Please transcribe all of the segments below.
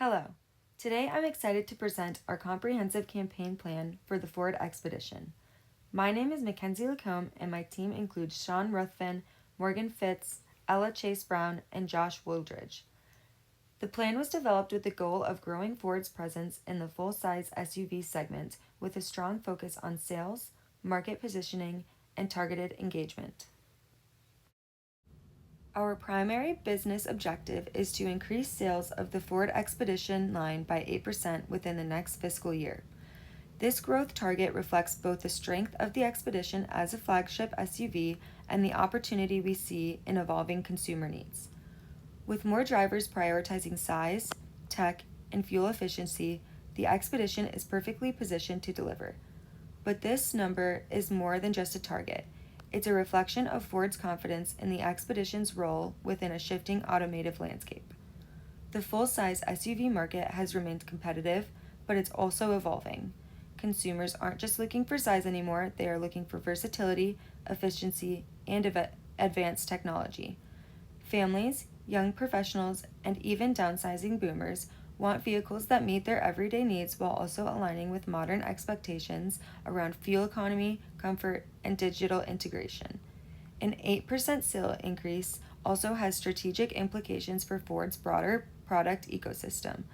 Hello. Today I'm excited to present our comprehensive campaign plan for the Ford Expedition. My name is Mackenzie Lacombe and my team includes Sean Ruthven, Morgan Fitz, Ella Chase Brown, and Josh Woodridge. The plan was developed with the goal of growing Ford's presence in the full-size SUV segment with a strong focus on sales, market positioning, and targeted engagement. Our primary business objective is to increase sales of the Ford Expedition line by 8% within the next fiscal year. This growth target reflects both the strength of the Expedition as a flagship SUV and the opportunity we see in evolving consumer needs. With more drivers prioritizing size, tech, and fuel efficiency, the Expedition is perfectly positioned to deliver. But this number is more than just a target. It's a reflection of Ford's confidence in the Expedition's role within a shifting automotive landscape. The full-size SUV market has remained competitive, but it's also evolving. Consumers aren't just looking for size anymore, they are looking for versatility, efficiency, and advanced technology. Families, young professionals, and even downsizing boomers want vehicles that meet their everyday needs while also aligning with modern expectations around fuel economy, comfort, and digital integration. An 8% sale increase also has strategic implications for Ford's broader product ecosystem.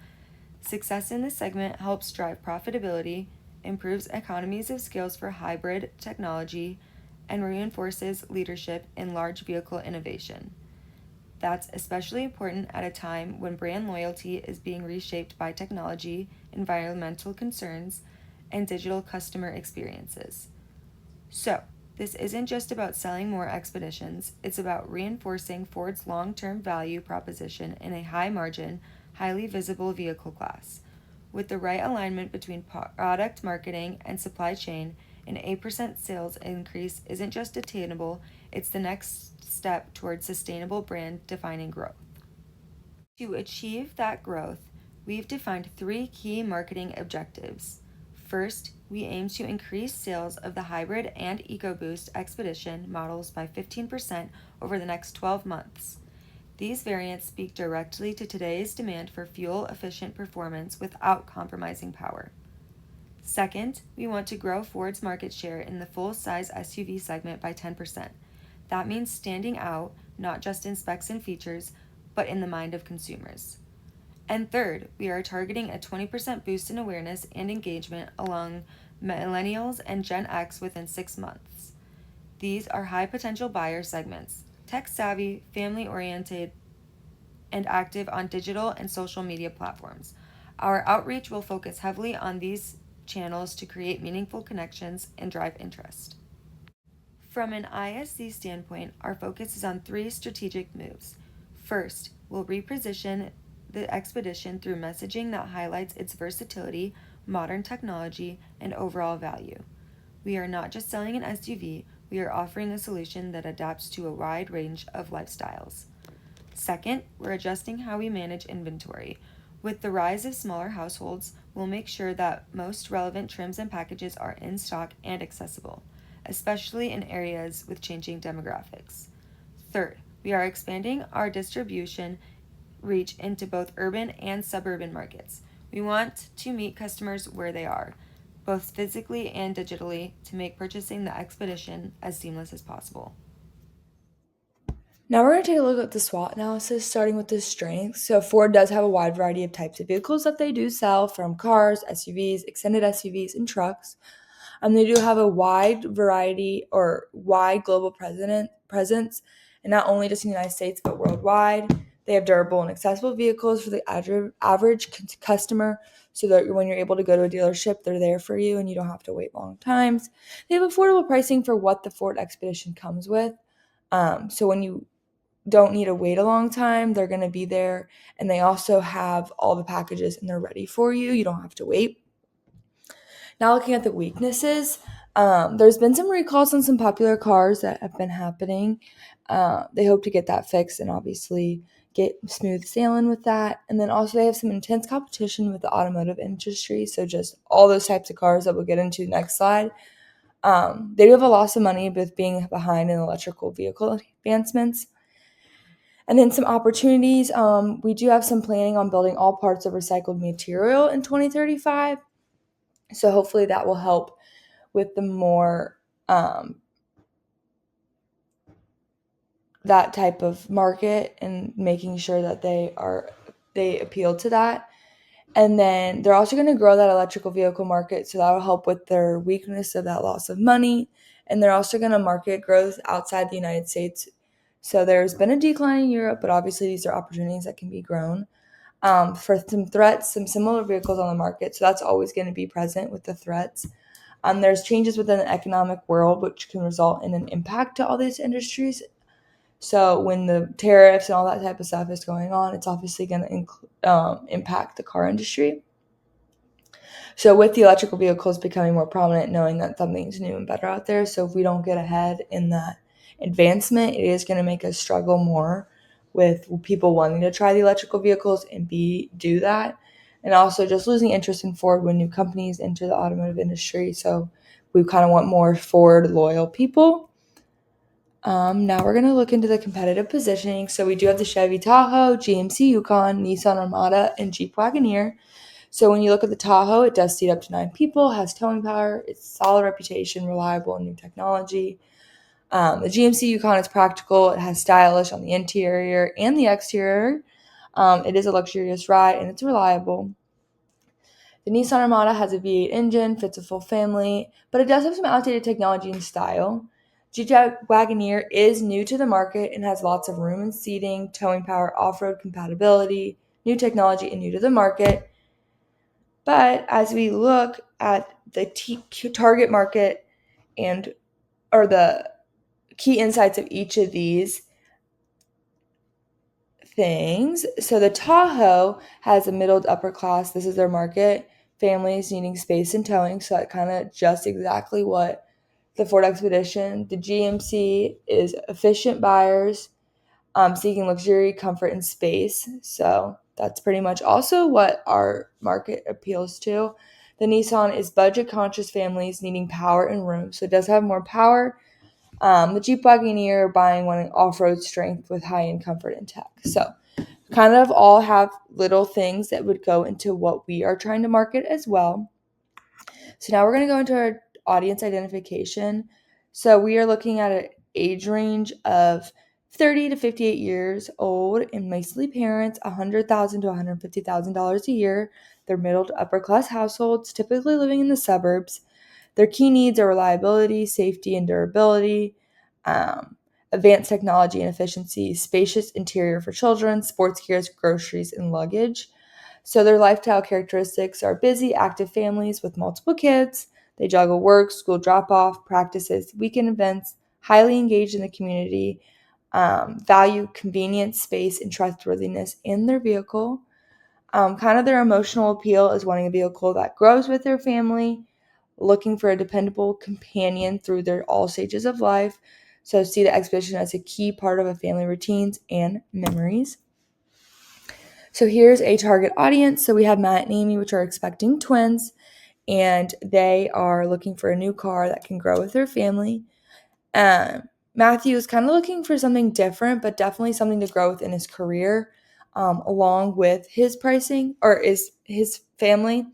Success in this segment helps drive profitability, improves economies of scale for hybrid technology, and reinforces leadership in large vehicle innovation. That's especially important at a time when brand loyalty is being reshaped by technology, environmental concerns, and digital customer experiences. So, this isn't just about selling more Expeditions, it's about reinforcing Ford's long-term value proposition in a high-margin, highly visible vehicle class. With the right alignment between product marketing and supply chain, an 8% sales increase isn't just attainable, it's the next step towards sustainable brand defining growth. To achieve that growth, we've defined 3 key marketing objectives. First, we aim to increase sales of the hybrid and EcoBoost Expedition models by 15% over the next 12 months. These variants speak directly to today's demand for fuel-efficient performance without compromising power. Second, we want to grow Ford's market share in the full-size SUV segment by 10%. That means standing out, not just in specs and features, but in the mind of consumers. And third, we are targeting a 20% boost in awareness and engagement along millennials and Gen X within 6 months. These are high potential buyer segments, tech savvy, family oriented, and active on digital and social media platforms. Our outreach will focus heavily on these channels to create meaningful connections and drive interest. From an ISC standpoint, our focus is on 3 strategic moves. First, we'll reposition the Expedition through messaging that highlights its versatility, modern technology, and overall value. We are not just selling an SUV, we are offering a solution that adapts to a wide range of lifestyles. Second, we're adjusting how we manage inventory. With the rise of smaller households, we'll make sure that most relevant trims and packages are in stock and accessible, especially in areas with changing demographics. Third, we are expanding our distribution reach into both urban and suburban markets. We want to meet customers where they are, both physically and digitally, to make purchasing the Expedition as seamless as possible. Now we're going to take a look at the SWOT analysis, starting with the strengths. So Ford does have a wide variety of types of vehicles that they do sell, from cars, SUVs, extended SUVs, and trucks. They do have a wide variety or wide global presence, and not only just in the United States, but worldwide. They have durable and accessible vehicles for the average customer, so that when you're able to go to a dealership, they're there for you and you don't have to wait long times. They have affordable pricing for what the Ford Expedition comes with. So when you don't need to wait a long time, they're going to be there. And they also have all the packages and they're ready for you. You don't have to wait. Now looking at the weaknesses, there's been some recalls on some popular cars that have been happening. They hope to get that fixed and obviously get smooth sailing with that. And then also they have some intense competition with the automotive industry. So just all those types of cars that we'll get into next slide. They do have a loss of money with being behind in electrical vehicle advancements. And then some opportunities. We do have some planning on building all parts of recycled material in 2035. So hopefully that will help with the more that type of market and making sure that they appeal to that. And then they're also going to grow that electrical vehicle market, so that will help with their weakness of that loss of money. And they're also going to market growth outside the United States. So there's been a decline in Europe, but obviously these are opportunities that can be grown. For some threats, some similar vehicles on the market, so that's always going to be present with the threats. There's changes within the economic world, which can result in an impact to all these industries. So when the tariffs and all that type of stuff is going on, it's obviously going to impact the car industry. So with the electrical vehicles becoming more prominent, knowing that something's new and better out there, so if we don't get ahead in that advancement, it is going to make us struggle more with people wanting to try the electrical vehicles and do that. And also just losing interest in Ford when new companies enter the automotive industry. So we kind of want more Ford loyal people. Now we're going to look into the competitive positioning. So we do have the Chevy Tahoe, GMC Yukon, Nissan Armada, and Jeep Wagoneer. So when you look at the Tahoe, it does seat up to 9 people, has towing power, it's solid reputation, reliable, and new technology. The GMC Yukon is practical. It has stylish on the interior and the exterior. It is a luxurious ride, and it's reliable. The Nissan Armada has a V8 engine, fits a full family, but it does have some outdated technology and style. Jeep Wagoneer is new to the market and has lots of room and seating, towing power, off-road compatibility, new technology, and new to the market. But as we look at the target market and or the key insights of each of these things, so the Tahoe has a middle to upper class. This is their market. Families needing space and towing, so that kind of just exactly what the Ford Expedition. The GMC is efficient buyers seeking luxury, comfort, and space. So that's pretty much also what our market appeals to. The Nissan is budget conscious families needing power and room, so it does have more power. The Jeep Wagoneer buying wanting off road strength with high end comfort and tech. So kind of all have little things that would go into what we are trying to market as well. So now we're going to go into our audience identification. So we are looking at an age range of 30 to 58 years old and mostly parents, $100,000 to $150,000 a year. They're middle to upper class households, typically living in the suburbs. Their key needs are reliability, safety, and durability, advanced technology and efficiency, spacious interior for children, sports gears, groceries, and luggage. So their lifestyle characteristics are busy, active families with multiple kids. They juggle work, school drop off, practices, weekend events, highly engaged in the community, value convenience, space, and trustworthiness in their vehicle. Kind of their emotional appeal is wanting a vehicle that grows with their family, looking for a dependable companion through their all stages of life. So see the Expedition as a key part of a family routines and memories. So here's a target audience. So we have Matt and Amy, which are expecting twins, and they are looking for a new car that can grow with their family. Matthew is kind of looking for something different, but definitely something to grow within his career, along with his pricing or is his family.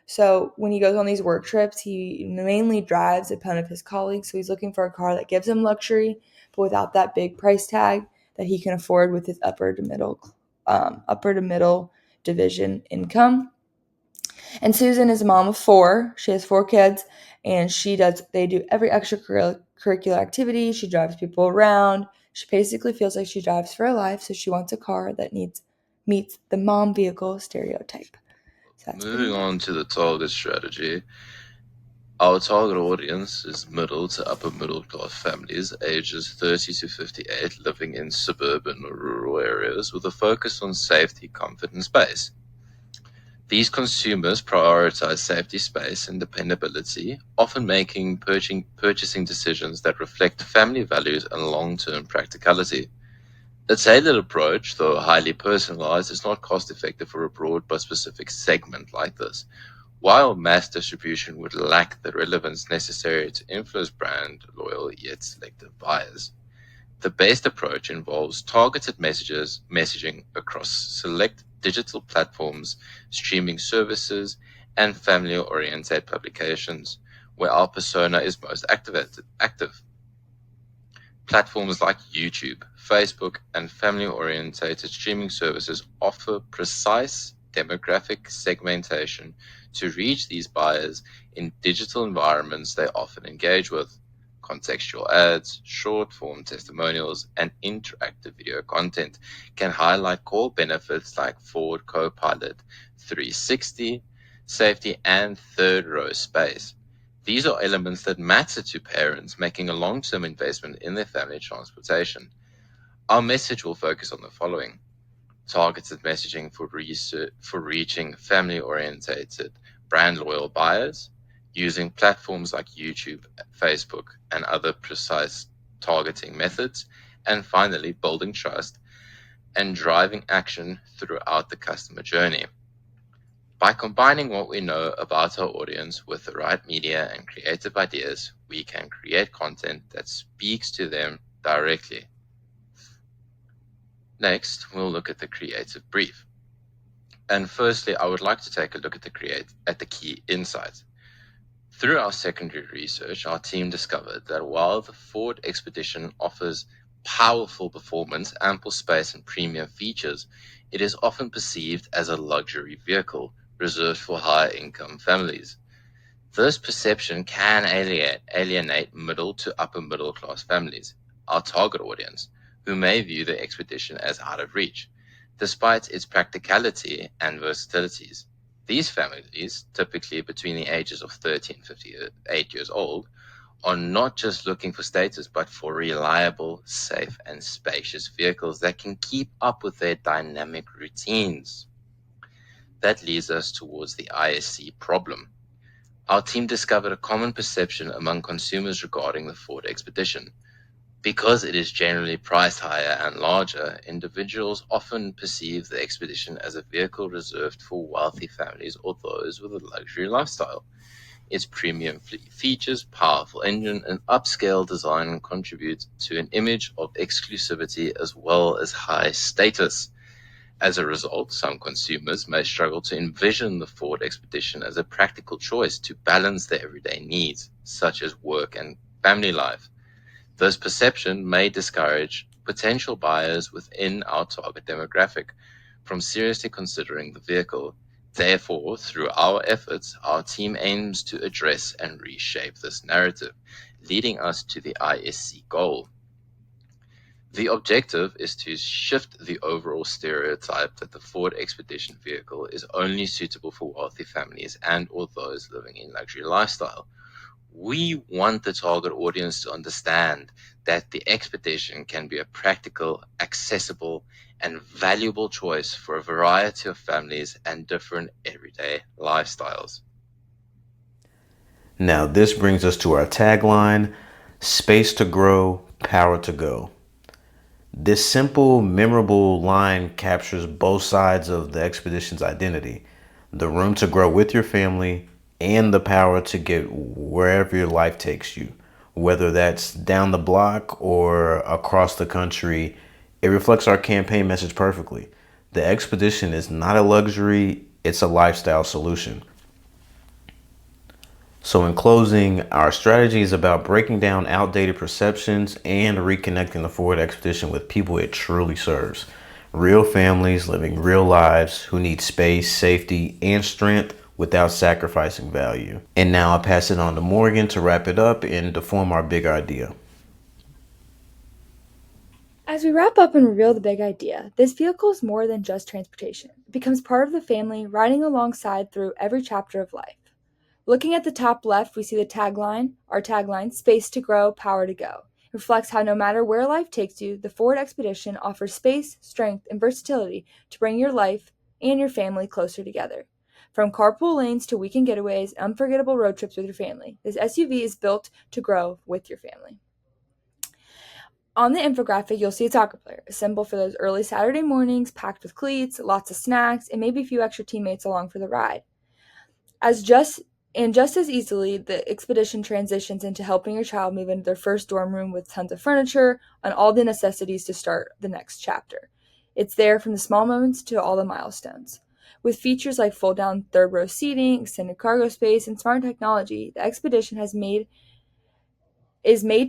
So when he goes on these work trips, he mainly drives a ton of his colleagues. So he's looking for a car that gives him luxury, but without that big price tag that he can afford with his upper to middle division income. And Susan is a mom of 4. She has 4 kids, and they do every extracurricular activity. She drives people around. She basically feels like she drives for her life, so she wants a car that meets the mom vehicle stereotype. So that's pretty Moving much. on to the target strategy, our target audience is middle to upper middle class families, ages 30 to 58, living in suburban or rural areas with a focus on safety, comfort, and space. These consumers prioritize safety, space, and dependability, often making purchasing decisions that reflect family values and long-term practicality. A tailored approach, though highly personalized, is not cost-effective for a broad but specific segment like this. While mass distribution would lack the relevance necessary to influence brand loyal yet selective buyers. The best approach involves targeted messaging across select digital platforms, streaming services, and family-oriented publications, where our persona is most active. Platforms like YouTube, Facebook, and family-oriented streaming services offer precise demographic segmentation to reach these buyers in digital environments they often engage with. Contextual ads, short-form testimonials, and interactive video content can highlight core benefits like Ford Copilot 360, safety, and third-row space. These are elements that matter to parents making a long-term investment in their family transportation. Our message will focus on the following: targeted messaging for reaching family-orientated, brand-loyal buyers, using platforms like YouTube, Facebook, and other precise targeting methods, and finally, building trust and driving action throughout the customer journey. By combining what we know about our audience with the right media and creative ideas, we can create content that speaks to them directly. Next, we'll look at the creative brief. And firstly, I would like to take a look at the key insights. Through our secondary research, our team discovered that while the Ford Expedition offers powerful performance, ample space, and premium features, it is often perceived as a luxury vehicle reserved for higher-income families. This perception can alienate middle to upper middle class families, our target audience, who may view the Expedition as out of reach, despite its practicality and versatilities. These families, typically between the ages of 13 and 58 years old, are not just looking for status, but for reliable, safe, and spacious vehicles that can keep up with their dynamic routines. That leads us towards the ISC problem. Our team discovered a common perception among consumers regarding the Ford Expedition. Because it is generally priced higher and larger, individuals often perceive the Expedition as a vehicle reserved for wealthy families or those with a luxury lifestyle. Its premium features, powerful engine, and upscale design contribute to an image of exclusivity as well as high status. As a result, some consumers may struggle to envision the Ford Expedition as a practical choice to balance their everyday needs, such as work and family life. This perception may discourage potential buyers within our target demographic from seriously considering the vehicle. Therefore, through our efforts, our team aims to address and reshape this narrative, leading us to the ISC goal. The objective is to shift the overall stereotype that the Ford Expedition vehicle is only suitable for wealthy families and or those living in luxury lifestyle. We want the target audience to understand that the Expedition can be a practical, accessible, and valuable choice for a variety of families and different everyday lifestyles. Now, this brings us to our tagline: space to grow, power to go. This simple, memorable line captures both sides of the expedition's identity: the room to grow with your family and the power to get wherever your life takes you. Whether that's down the block or across the country, it reflects our campaign message perfectly. The expedition is not a luxury, it's a lifestyle solution. So, in closing, our strategy is about breaking down outdated perceptions and reconnecting the Ford Expedition with people it truly serves. Real families living real lives who need space, safety, and strength without sacrificing value. And now I pass it on to Morgan to wrap it up and to form our big idea. As we wrap up and reveal the big idea, this vehicle is more than just transportation. It becomes part of the family, riding alongside through every chapter of life. Looking at the top left, we see our tagline, space to grow, power to go. It reflects how no matter where life takes you, the Ford Expedition offers space, strength, and versatility to bring your life and your family closer together. From carpool lanes to weekend getaways, unforgettable road trips with your family, this SUV is built to grow with your family. On the infographic, you'll see a soccer player, a symbol for those early Saturday mornings packed with cleats, lots of snacks, and maybe a few extra teammates along for the ride. As just And just as easily, the expedition transitions into helping your child move into their first dorm room with tons of furniture and all the necessities to start the next chapter. It's there from the small moments to all the milestones. With features like fold down third row seating, extended cargo space, and smart technology, the expedition is made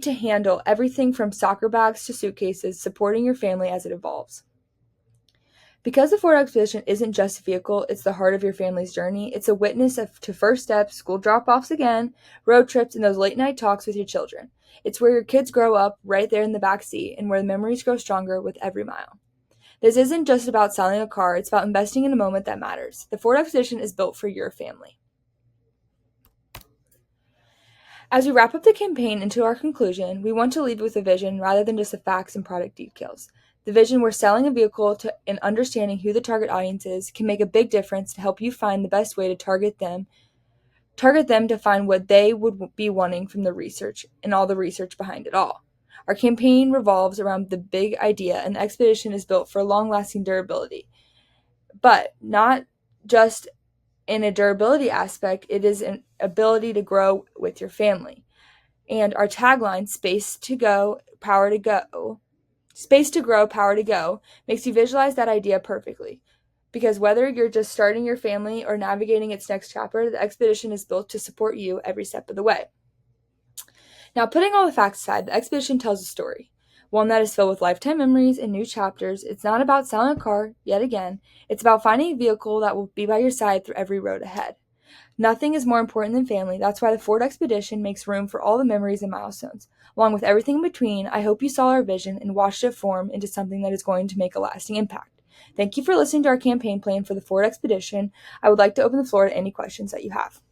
to handle everything from soccer bags to suitcases, supporting your family as it evolves. Because the Ford Expedition isn't just a vehicle, it's the heart of your family's journey. It's a witness to first steps, school drop-offs again, road trips, and those late-night talks with your children. It's where your kids grow up, right there in the back seat, and where the memories grow stronger with every mile. This isn't just about selling a car, it's about investing in a moment that matters. The Ford Expedition is built for your family. As we wrap up the campaign into our conclusion, we want to leave with a vision rather than just the facts and product details. The vision we're selling a vehicle to and understanding who the target audience is can make a big difference to help you find the best way to target them to find what they would be wanting from the research and all the research behind it all. Our campaign revolves around the big idea, and the expedition is built for long-lasting durability. But not just in a durability aspect, it is an ability to grow with your family. And our tagline, space to grow, power to go, makes you visualize that idea perfectly. Because whether you're just starting your family or navigating its next chapter, the expedition is built to support you every step of the way. Now, putting all the facts aside, the expedition tells a story. One that is filled with lifetime memories and new chapters. It's not about selling a car, yet again. It's about finding a vehicle that will be by your side through every road ahead. Nothing is more important than family. That's why the Ford Expedition makes room for all the memories and milestones. Along with everything in between, I hope you saw our vision and watched it form into something that is going to make a lasting impact. Thank you for listening to our campaign plan for the Ford Expedition. I would like to open the floor to any questions that you have.